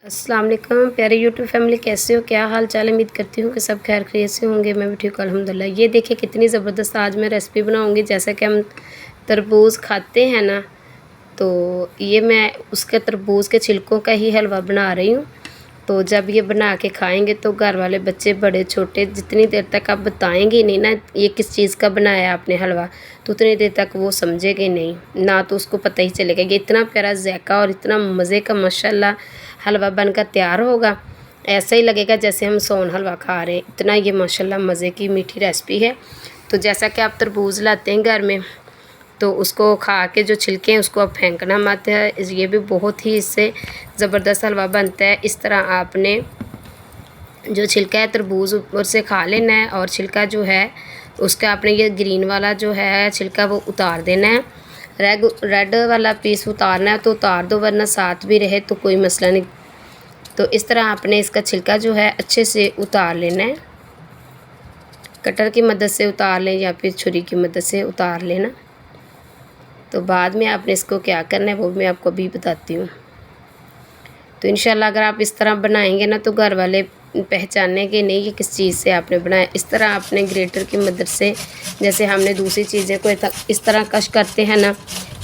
अस्सलाम वालेकुम प्यारे यूट्यूब फैमिली, कैसे हो? क्या हाल चाल है? उम्मीद करती हूँ कि सब खैर खैरियत से होंगे। मैं भी ठीक हूँ अल्हम्दुलिल्लाह। ये देखिए कितनी ज़बरदस्त आज मैं रेसिपी बनाऊँगी। जैसा कि हम तरबूज़ खाते हैं ना, तो ये मैं उसके तरबूज़ के छिलकों का ही हलवा बना रही हूँ। तो जब ये बना के खाएंगे तो घर वाले बच्चे बड़े छोटे जितनी देर तक आप बताएंगे नहीं ना ये किस चीज़ का बनाया है आपने हलवा, तो उतनी देर तक वो समझेंगे नहीं ना, तो उसको पता ही चलेगा। ये इतना प्यारा ज़ायका और इतना मज़े का माशाल्लाह हलवा बनकर तैयार होगा। ऐसा ही लगेगा जैसे हम सोन हलवा खा रहे हैं, इतना ये माशाल्लाह मज़े की मीठी रेसिपी है। तो जैसा कि आप तरबूज़ लाते हैं घर में, तो उसको खा के जो छिलके हैं उसको आप फेंकना मत है। ये भी बहुत ही इससे ज़बरदस्त हलवा बनता है। इस तरह आपने जो छिलका है तरबूज ऊपर से खा लेना है, और छिलका जो है उसका आपने ये ग्रीन वाला जो है छिलका वो उतार देना है। रेड वाला पीस उतारना है तो उतार दो, वरना साथ भी रहे तो कोई मसला नहीं। तो इस तरह आपने इसका छिलका जो है अच्छे से उतार लेना है। कटर की मदद से उतार लें या फिर छुरी की मदद से उतार लेना। तो बाद में आपने इसको क्या करना है वो मैं आपको अभी बताती हूँ। तो इंशाल्लाह अगर आप इस तरह बनाएंगे ना तो घर वाले पहचानेंगे नहीं कि किस चीज़ से आपने बनाया। इस तरह आपने ग्रेटर की मदद से, जैसे हमने दूसरी चीज़ें को इस तरह कश करते हैं ना,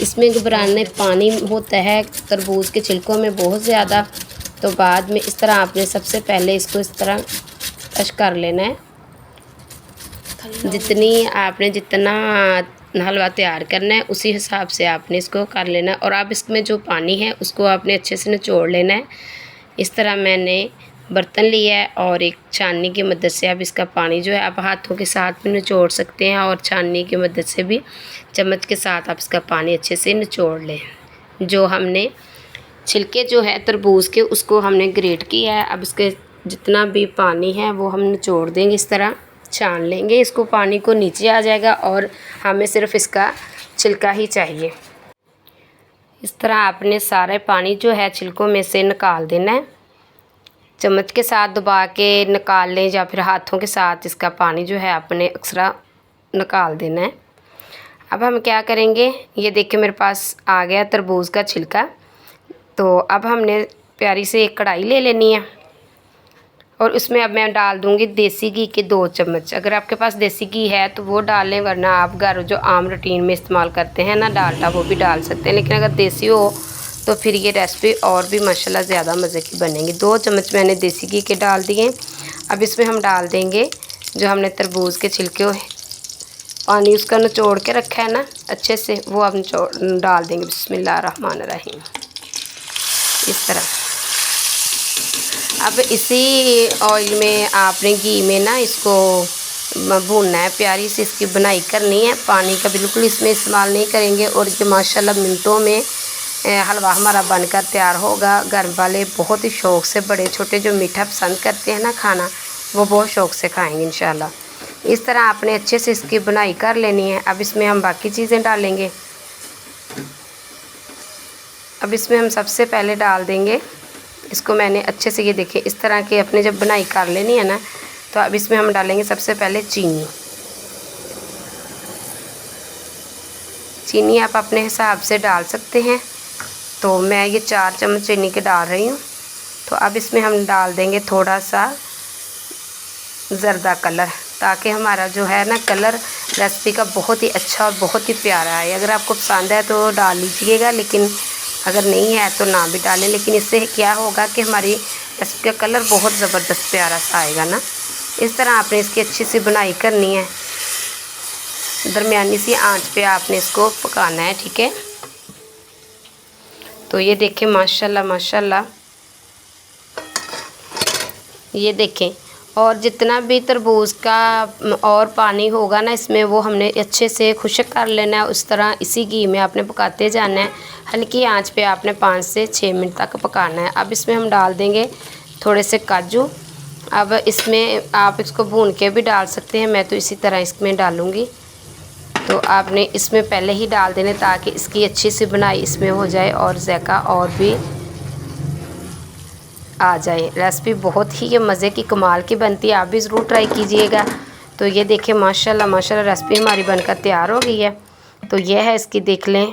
इसमें घबराने पानी होता है तरबूज के छिलकों में बहुत ज़्यादा। तो बाद में इस तरह आपने सबसे पहले इसको इस तरह कश कर लेना है। जितना हलवा तैयार करना है उसी हिसाब से आपने इसको कर लेना है। और अब इसमें जो पानी है उसको आपने अच्छे से निचोड़ लेना है। इस तरह मैंने बर्तन लिया है और एक छाननी की मदद से अब इसका पानी जो है आप हाथों के साथ भी निचोड़ सकते हैं, और छाननी की मदद से भी चम्मच के साथ आप इसका पानी अच्छे से निचोड़ लें। जो हमने छिलके जो है तरबूज के उसको हमने ग्रेट किया है। अब इसके जितना भी पानी है वो हम निचोड़ देंगे, इस तरह छान लेंगे। इसको पानी को नीचे आ जाएगा और हमें सिर्फ इसका छिलका ही चाहिए। इस तरह आपने सारे पानी जो है छिलकों में से निकाल देना है। चम्मच के साथ दबा के निकाल लें या फिर हाथों के साथ इसका पानी जो है आपने अक्सरा निकाल देना है। अब हम क्या करेंगे, ये देखिए मेरे पास आ गया तरबूज का छिलका। तो अब हमने प्यारी से एक कढ़ाई ले लेनी है और उसमें अब मैं डाल दूँगी देसी घी के 2 चम्मच। अगर आपके पास देसी घी है तो वो डाल लें, वरना आप घर जो आम रूटीन में इस्तेमाल करते हैं ना डालडा, वो भी डाल सकते हैं। लेकिन अगर देसी हो तो फिर ये रेसिपी और भी माशाल्लाह ज़्यादा मज़े की बनेगी। 2 चम्मच मैंने देसी घी के डाल दिए। अब इसमें हम डाल देंगे जो हमने तरबूज के छिलके पानी उसका निचोड़ के रखा है ना अच्छे से, वो अब डाल देंगे। बिस्मिल्लाहिर्रहमानिर्रहीम। इस तरह अब इसी ऑयल में आपने घी में ना इसको भूनना है, प्यारी सी इसकी बनाई करनी है। पानी का बिल्कुल इसमें इस्तेमाल नहीं करेंगे और ये माशाल्लाह मिनटों में हलवा हमारा बनकर तैयार होगा। घर वाले बहुत ही शौक़ से, बड़े छोटे जो मीठा पसंद करते हैं ना खाना, वो बहुत शौक़ से खाएंगे इंशाल्लाह। इस तरह आपने अच्छे से इसकी बनाई कर लेनी है। अब इसमें हम बाकी चीज़ें डालेंगे। अब इसमें हम सबसे पहले डाल देंगे, इसको मैंने अच्छे से ये देखिए इस तरह के अपने जब बनाई कर लेनी है ना, तो अब इसमें हम डालेंगे सबसे पहले चीनी। चीनी आप अपने हिसाब से डाल सकते हैं। तो मैं ये 4 चम्मच चीनी के डाल रही हूँ। तो अब इसमें हम डाल देंगे थोड़ा सा ज़र्दा कलर, ताकि हमारा जो है ना कलर रेसिपी का बहुत ही अच्छा और बहुत ही प्यारा है। अगर आपको पसंद है तो डाल लीजिएगा, लेकिन अगर नहीं है तो ना भी डालें। लेकिन इससे क्या होगा कि हमारी रेसिपी का कलर बहुत ज़बरदस्त प्यारा सा आएगा ना। इस तरह आपने इसकी अच्छी सी बनाई करनी है। दरमियानी सी आंच पे आपने इसको पकाना है, ठीक है। तो ये देखें माशाल्लाह माशाल्लाह, ये देखें। और जितना भी तरबूज का और पानी होगा ना इसमें, वो हमने अच्छे से खुश्क कर लेना है। उस तरह इसी घी में आपने पकाते जाना है। हल्की आंच पे आपने 5 से 6 मिनट तक पकाना है। अब इसमें हम डाल देंगे थोड़े से काजू। अब इसमें आप इसको भून के भी डाल सकते हैं, मैं तो इसी तरह इसमें डालूँगी। तो आपने इसमें पहले ही डाल देने ताकि इसकी अच्छी सी बनाई इसमें हो जाए और ज़ायका और भी आ जाए। रेसिपी बहुत ही ये मज़े की कमाल की बनती है, आप भी ज़रूर ट्राई कीजिएगा। तो ये देखिए माशाल्लाह माशाल्लाह रेसिपी हमारी बनकर तैयार हो गई है। तो ये है इसकी, देख लें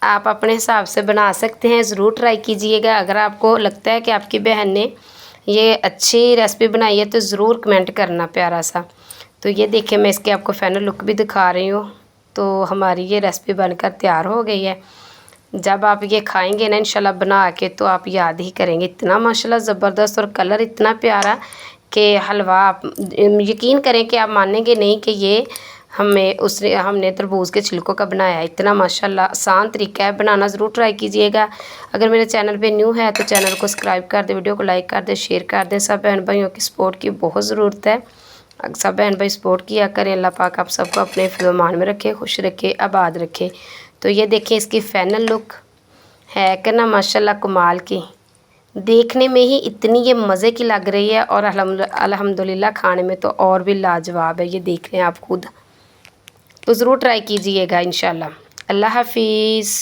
आप अपने हिसाब से बना सकते हैं, ज़रूर ट्राई कीजिएगा। अगर आपको लगता है कि आपकी बहन ने ये अच्छी रेसिपी बनाई है तो ज़रूर कमेंट करना प्यारा सा। तो ये देखिए मैं इसके आपको फाइनल लुक भी दिखा रही हूँ। तो हमारी ये रेसिपी बनकर तैयार हो गई है। जब आप ये खाएंगे ना इंशाल्लाह बना के, तो आप याद ही करेंगे, इतना माशाल्लाह ज़बरदस्त और कलर इतना प्यारा कि हलवा आप यकीन करें कि आप मानेंगे नहीं कि ये हमने तरबूज के छिलकों का बनाया है। इतना माशाल्लाह आसान तरीका है बनाना, ज़रूर ट्राई कीजिएगा। अगर मेरे चैनल पे न्यू है तो चैनल को सब्सक्राइब कर दें, वीडियो को लाइक कर दें, शेयर कर दें। सब बहन भाइयों की सपोर्ट की बहुत ज़रूरत है। सब बहन भाई सपोर्ट किया करें। अल्लाह पाक आप सबको अपने हिफ्ज़-ओ-मान में रखे, खुश रखे, आबाद रखे। तो ये देखिए इसकी फाइनल लुक है कि ना माशाल्लाह कमाल की, देखने में ही इतनी ये मज़े की लग रही है और अल्हम्दुलिल्लाह खाने में तो और भी लाजवाब है। ये देख लें आप खुद, तो ज़रूर ट्राई कीजिएगा इंशाल्लाह। अल्लाह हाफिज़।